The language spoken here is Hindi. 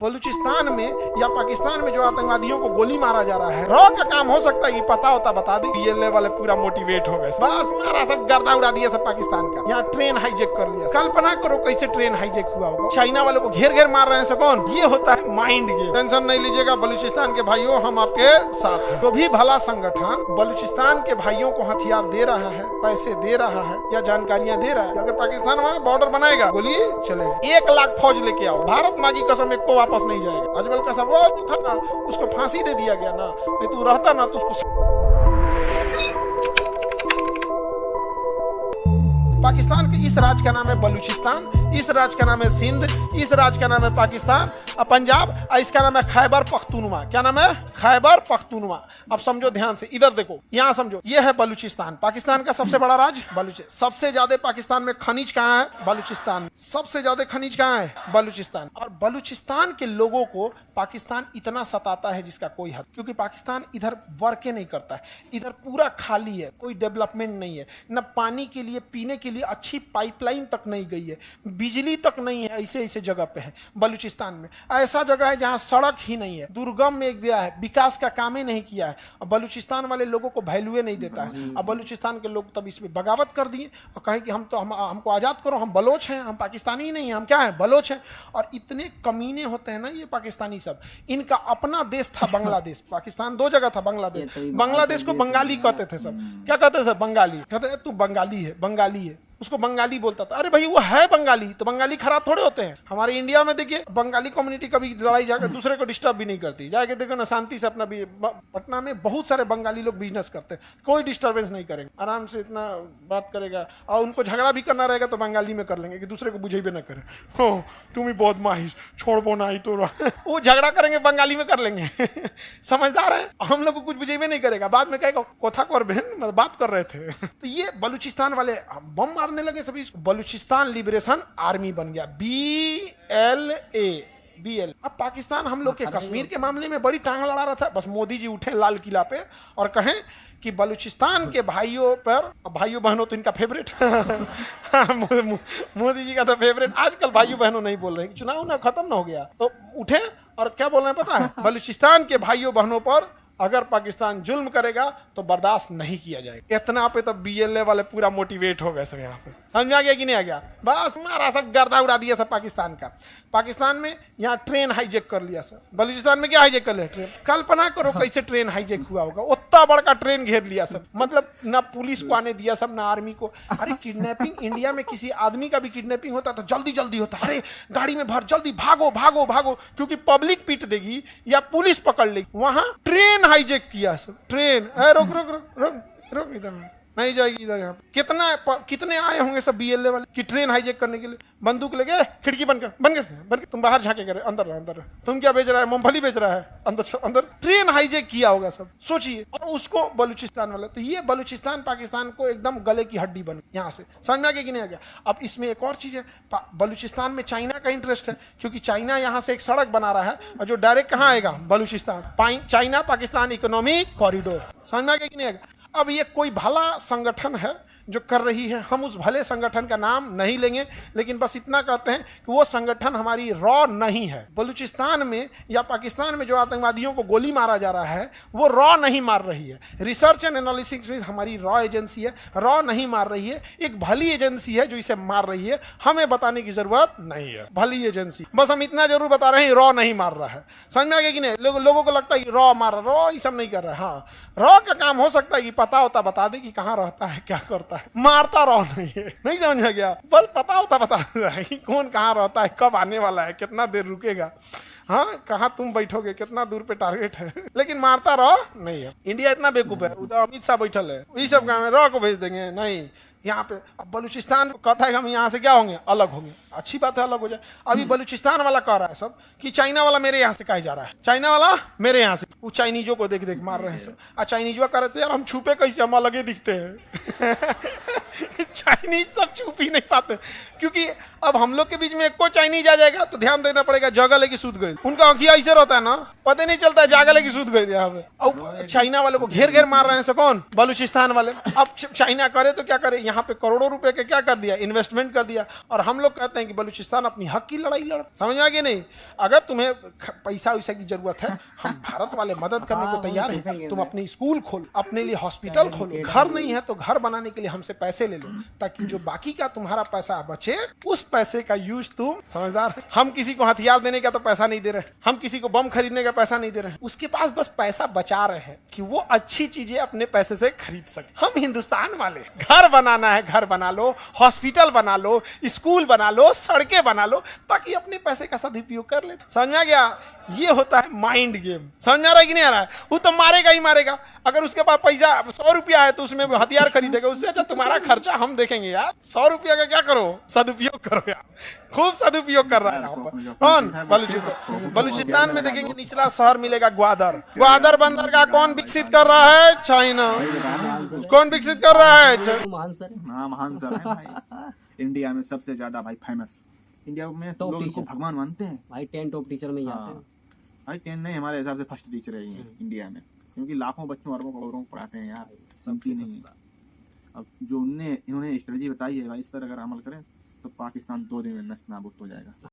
बलूचिस्तान में या पाकिस्तान में जो आतंकवादियों को गोली मारा जा रहा है, रॉ का काम हो सकता है कि पता होता बता दे। पीएलए वाले पूरा मोटिवेट हो गए, बस मारा सब गर्दा उड़ा दिया सब पाकिस्तान का। यहाँ ट्रेन हाईजेक कर लिया। कल्पना करो कैसे ट्रेन हाईजेक हुआ होगा। चाइना वालों को घेर घेर मार रहे हैं सब कौन? ये होता है माइंड गेम। टेंशन नहीं लीजिएगा बलूचिस्तान के भाइयों, हम आपके साथ हैं। तो भी भला संगठन बलूचिस्तान के भाइयों को हथियार दे रहा है, पैसे दे रहा है या जानकारियां दे रहा है। अगर पाकिस्तान वहाँ बॉर्डर बनाएगा गोली चलेगा। 1 लाख फौज लेके आओ, भारत माँ की कसम एक को वापस नहीं जाएगा। अजमल का सब वो था ना, उसको फांसी दे दिया गया ना, नहीं तू रहता ना तो उसको। पाकिस्तान के इस राज्य का नाम है बलूचिस्तान, इस राज्य का नाम है सिंध, इस राज्य का नाम है पाकिस्तान पंजाब, इसका नाम है खैबर पख्तूनवा। क्या नाम है? खैबर पख्तूनवा। अब समझो ध्यान से, इधर देखो, यहाँ समझो, ये है बलूचिस्तान, पाकिस्तान का सबसे बड़ा राज्य बलूचिस्तान। सबसे ज्यादा पाकिस्तान में खनिज कहाँ है? बलूचिस्तान। सबसे ज्यादा खनिज कहाँ है? बलूचिस्तान। और बलूचिस्तान के लोगों को पाकिस्तान इतना सताता है जिसका कोई हद, क्योंकि पाकिस्तान इधर वर्के नहीं करता है, इधर पूरा खाली है, कोई डेवलपमेंट नहीं है, न पानी के लिए, पीने के लिए अच्छी पाइपलाइन तक नहीं गई है, बिजली तक नहीं है। ऐसे ऐसे जगह पे है बलूचिस्तान में। ऐसा जगह है जहाँ सड़क ही नहीं है, दुर्गम में गया है, विकास का काम ही नहीं किया है। और बलूचिस्तान वाले लोगों को वैल्यू नहीं देता है। अब बलूचिस्तान के लोग तब इसमें बगावत कर दिए और कहें कि हमको आज़ाद करो, हम बलोच हैं, हम पाकिस्तानी ही नहीं हैं, हम क्या हैं? बलोच हैं। और इतने कमीने होते हैं ना ये पाकिस्तानी सब। इनका अपना देश था बांग्लादेश, पाकिस्तान 2 जगह था। बांग्लादेश को बंगाली कहते थे सब। क्या कहते थे? बंगाली। कहते तू बंगाली है, बंगाली है, उसको बंगाली बोलता था। अरे भाई वो है बंगाली, तो बंगाली खराब थोड़े होते हैं। हमारे इंडिया में देखिए बंगाली कम्युनिटी कभी लड़ाई जाकर दूसरे को डिस्टर्ब भी नहीं करती। जाके देखो ना, शांति से अपना भी। पटना में बहुत सारे बंगाली लोग बिजनेस करते हैं, कोई डिस्टर्बेंस नहीं करेंगे, आराम से इतना बात करेगा। और उनको झगड़ा भी करना रहेगा तो बंगाली में कर लेंगे कि दूसरे को बुझेबे ना करें। हो तुम ही बहुत माहिर, छोड़बो ना ही तो वो झगड़ा करेंगे बंगाली में कर लेंगे। समझदार है, हम लोग को कुछ बुझेबे नहीं करेगा। बाद में कहेगा कोथा को बहन बात कर रहे थे। तो ये बलूचिस्तान वाले बम मारने लगे सभी। बलूचिस्तान लिबरेशन आर्मी बन गया, BLA। अब पाकिस्तान हम लोग के कश्मीर के मामले में बड़ी टांग लड़ा रहा था। बस मोदी जी उठे लाल किला पे और कहें कि बलूचिस्तान के भाइयों पर, भाइयों बहनों तो इनका फेवरेट। मोदी जी का तो फेवरेट। आजकल भाइयों बहनों नहीं बोल रहे, चुनाव ना खत्म ना हो गया तो उठे और क्या बोल रहे हैं पता है? बलूचिस्तान के भाइयों बहनों पर अगर पाकिस्तान जुल्म करेगा तो बर्दाश्त नहीं किया जाएगा। इतना पे तो BLA वाले पूरा मोटिवेट हो गए सब। यहाँ पे समझ आ गया कि नहीं आ गया? बस मारा सब गर्दा उड़ा दिया सब पाकिस्तान का। पाकिस्तान में यहाँ ट्रेन हाईजेक कर लिया सब। बलूचिस्तान में क्या हाईजेक कर लिया? ट्रेन। कल्पना करो कैसे ट्रेन हाईजेक हुआ होगा। उतना बड़का ट्रेन घेर लिया सब, मतलब ना पुलिस को आने दिया सब, ना आर्मी को। अरे किडनैपिंग, इंडिया में किसी आदमी का भी किडनैपिंग होता तो जल्दी जल्दी होता। अरे गाड़ी में भर, जल्दी भागो भागो भागो, क्योंकि पब्लिक पीट देगी या पुलिस पकड़ लेगी। वहां ट्रेन हाईजेक किया सब। ट्रेन रुक रुक रुक रुक रुक, इधर नहीं जाएगी इधर। यहाँ कितने आए होंगे सब BLA वाले कि ट्रेन हाईजेक करने के लिए। बंदूक लेके खिड़की बंद कर। तुम बाहर झाके करे, अंदर रह। तुम क्या बेच रहा है? मूंगफली बेच रहा है, अंदर। ट्रेन हाईजेक किया होगा सब, सोचिए। और उसको बलूचिस्तान वाला, तो ये बलूचिस्तान पाकिस्तान को एकदम गले की हड्डी बनी। यहाँ से समझ में आ गया कि नहीं आ गया? अब इसमें एक और चीज है, बलूचिस्तान में चाइना का इंटरेस्ट है, क्योंकि चाइना यहाँ से एक सड़क बना रहा है और जो डायरेक्ट कहाँ आएगा? Balochistan. China Pakistan economic corridor. समझ में आ गया कि नहीं आ गया? अब ये कोई भला संगठन है जो कर रही है, हम उस भले संगठन का नाम नहीं लेंगे, लेकिन बस इतना कहते हैं कि वो संगठन हमारी रॉ नहीं है। बलूचिस्तान में या पाकिस्तान में जो आतंकवादियों को गोली मारा जा रहा है वो रॉ नहीं मार रही है। रिसर्च एंड एनालिसिस में हमारी रॉ एजेंसी है, रॉ नहीं मार रही है। एक भली एजेंसी है जो इसे मार रही है, हमें बताने की जरूरत नहीं है। भली एजेंसी, बस हम इतना जरूर बता रहे हैं, रॉ नहीं मार रहा है। समझ में आ गया कि नहीं? लोगों को लगता है कि रॉ मार रहा, रॉ ये सब नहीं कर रहा है। हाँ, रॉ का काम हो सकता है कि पता होता बता दे कि कहाँ रहता है, क्या करता है। मारता रॉ नहीं है। नहीं समझ में गया? बस पता होता बता दे कि कौन कहाँ रहता है, कब आने वाला है, कितना देर रुकेगा, हाँ कहाँ तुम बैठोगे, कितना दूर पे टारगेट है। लेकिन मारता रॉ नहीं है। इंडिया इतना बेवकूफ है, उधर अमित शाह बैठल है, ये सब काम है, रॉ को भेज देंगे। नहीं, यहाँ पे अब बलूचिस्तान कहता है कि हम यहाँ से क्या होंगे? अलग होंगे। अच्छी बात है, अलग हो जाए। अभी बलूचिस्तान वाला कह रहा है सब कि चाइना वाला मेरे यहाँ से कहा जा रहा है, चाइना वाला मेरे यहाँ से। वो चाइनीजों को देख देख मार रहे हैं सब। चाइनीजों कह रहे थे यार हम छुपे कैसे, हम अलग ही दिखते हैं। चाइनीज सब छुप ही नहीं पाते, क्योंकि अब हम लोग के बीच में एक को चाइनीज आ जाएगा तो ध्यान देना पड़ेगा, जगह लेके सूत गए। उनका आंखिया ऐसे रहता है ना, पता नहीं चलता है जागा लेके सूत गए यहाँ पे। अब चाइना वाले को घेर घेर मार रहे हैं, से कौन? बलूचिस्तान वाले। अब चाइना करे तो क्या करे, यहाँ पे करोड़ों रुपए के क्या कर दिया, इन्वेस्टमेंट कर दिया, और हम लोग कहते हैं कि बलूचिस्तान अपनी हक की लड़ाई लड़। समझ आ गया नहीं? अगर तुम्हें पैसा वैसा की जरूरत है, हम भारत वाले मदद करने को तैयार हैं। तुम अपनी स्कूल खोलो, अपने लिए हॉस्पिटल खोलो, घर नहीं है तो घर बनाने के लिए हमसे पैसे ले लो, ताकि जो बाकी का तुम्हारा पैसा बचे उस पैसे का यूज तुम, समझदार है। हम किसी को हथियार देने का तो पैसा नहीं दे रहे, हम किसी को बम खरीदने का पैसा नहीं दे रहे, उसके पास बस पैसा बचा रहे हैं कि वो अच्छी चीजें अपने पैसे से खरीद सके। हम हिंदुस्तान वाले घर बनाना है, घर बना लो, हॉस्पिटल बना लो, स्कूल बना लो, सड़कें बना लो, ताकि अपने पैसे का सदुपयोग कर ले। समझ में आ गया? ये होता है माइंड गेम। समझ में आ रहा है कि नहीं आ रहा है? वो तो मारेगा ही मारेगा। अगर उसके पास पैसा 100 रुपया है तो उसमें हथियार खरीदेगा, उससे अच्छा तुम्हारा खर्चा हम देखेंगे यार। 100 रुपया का क्या करो, सदुपयोग करो यार। खूब सदुपयोग कर रहा है कौन? बलूचिस्तान। बलूचिस्तान में देखेंगे निचला शहर मिलेगा ग्वादर। ग्वादर बंदरगाह कौन विकसित कर रहा है? चाइना। कौन विकसित कर रहा है? महान सर है भाई। इंडिया में सबसे ज्यादा भाई फेमस, इंडिया में लोग इनको भगवान मानते हैं भाई। 10 टॉप टीचर में ही आते हैं भाई। 10 नहीं, हमारे हिसाब से फर्स्ट टीचर है ये इंडिया में, क्योंकि लाखों बच्चों अरबों करोड़ों को पढ़ाते हैं यार, सुनती नहीं है। अब जो इन्होंने स्ट्रेटजी बताई है भाई, इस पर अगर अमल करें तो पाकिस्तान 2 दिन में नष्ट नाबूद हो जाएगा।